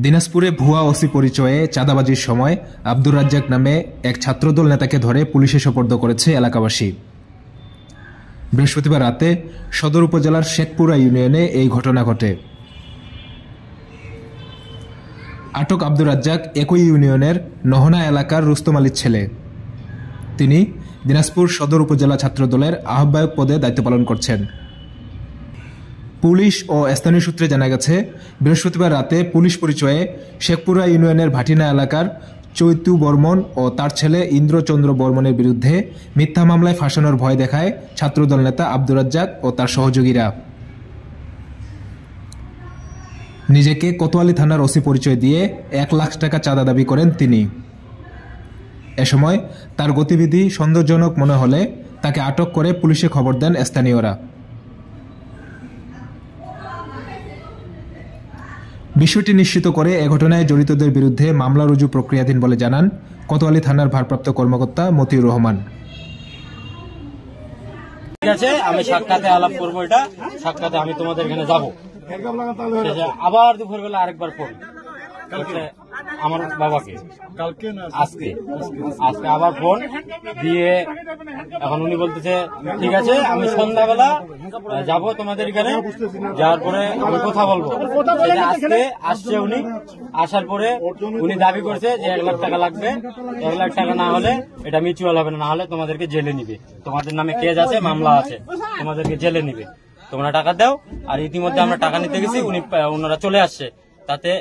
দিনাজপুরে ভুয়া ওসি পরিচয়ে চাঁদাবাজির সময় আব্দুর রাজ্জাক নামে এক ছাত্রদল নেতাকে ধরে পুলিশে সোপর্দ করেছে এলাকাবাসী। বৃহস্পতিবার রাতে সদর উপজেলার শেখপুরা ইউনিয়নে এই ঘটনা ঘটে। আটক আব্দুর রাজ্জাক একই ইউনিয়নের নহনা এলাকার রুস্তম আলীর ছেলে। তিনি দিনাজপুর সদর উপজেলা ছাত্রদলের আহ্বায়ক পদে দায়িত্ব পালন করছেন। পুলিশ ও স্থানীয় সূত্রে জানা গেছে, বৃহস্পতিবার রাতে পুলিশ পরিচয়ে শেখপুরা ইউনিয়নের ভাটিনা এলাকার চৈতু বর্মন ও তার ছেলে ইন্দ্রচন্দ্র বর্মনের বিরুদ্ধে মিথ্যা মামলায় ফাঁসানোর ভয় দেখায় ছাত্রদল নেতা আব্দুর রাজ্জাক ও তার সহযোগীরা। নিজেকে কোতোয়ালি থানার ওসি পরিচয় দিয়ে 1 লাখ টাকা চাঁদা দাবি করেন তিনি। এ সময় তার গতিবিধি সন্দেহজনক মনে হলে তাকে আটক করে পুলিশে খবর দেন স্থানীয়রা। বিষয়টি নিশ্চিত করে এ ঘটনায় জড়িতদের বিরুদ্ধে মামলা রুজু প্রক্রিয়াধীন বলে জানান কোতোয়ালি থানার ভারপ্রাপ্ত কর্মকর্তা মতিউর রহমান। ঠিক আছে, আমি সাক্ষাতে আলাপ করবো, এটা সাক্ষাতে আমি তোমাদের এখানে যাবো। আবার দুপুরবেলা আরেকবার ফোন আমার বাবাকে, আজকে আবার ফোন দিয়ে এখন উনি বলতেছে ঠিক আছে আমি সন্ধ্যাবেলা যাব তোমাদের এখানে, যাওয়ার পরে আমি কথা বলবো। আজকে আসছে উনি, আসার পরে উনি দাবি করছে যে 1 লাখ টাকা লাগবে, 1 লাখ টাকা না হলে এটা মিউচুয়াল হবে না, হলে তোমাদেরকে জেলে নিবে, তোমাদের নামে কেস আছে, মামলা আছে, তোমাদেরকে জেলে নিবে, তোমরা টাকা দাও। আর ইতিমধ্যে আমরা টাকা নিতে গেছি, ওনারা চলে আসছে। তাতে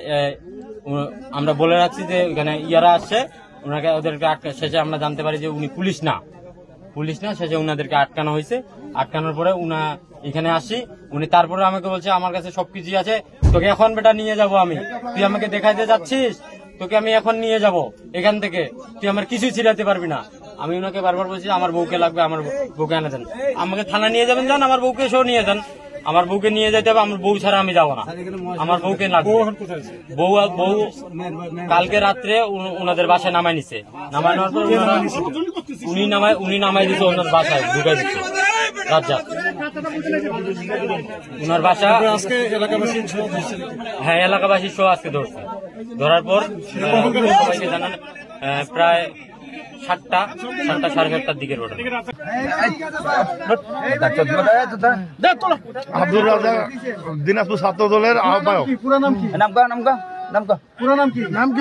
আমরা বলে রাখছি যে এখানে ইয়ারা আসছে, ওদেরকে শেষে আমরা জানতে পারি যে উনি পুলিশ না, শেষে উনাদেরকে আটকানো হয়েছে। আটকানোর পরে এখানে আসি, উনি তারপরে আমাকে বলছে আমার কাছে সবকিছু আছে, তোকে এখন বেটা নিয়ে যাব আমি, তুই আমাকে দেখাইতে যাচ্ছিস, তোকে আমি এখন নিয়ে যাব এখান থেকে, তুই আমার কিছুই ছিড়াতে পারবি না। আমি ওনাকে বারবার বলছি আমার বউকে লাগবে, আমার বউকে আনে দেন, আমাকে থানা নিয়ে যাবেন, যান আমার বউকে সহ নিয়ে যান, আমার বউকে নিয়ে যেতে হবে, আমার বউ ছাড়া আমি যাবো না, আমার বউকে লাগবে। বউ কালকে রাত্রে ওনাদের বাসায় নামাই নিছে, নামাই নেওয়ার পর উনি নামাই দিচ্ছে ওনার বাসায় ঢুকাই দিচ্ছে রাজ্জাক, ওনার বাসা। হ্যাঁ, এলাকাবাসী সহ আজকে ধরছে। ধরার পর সবাইকে জানান প্রায় 7টা সাড়ে 7টার দিকের ঘটনা। আব্দুর রাজ্জাক দিনাজপুর ছাত্র দলের আহ্বায়ক। নাম কি?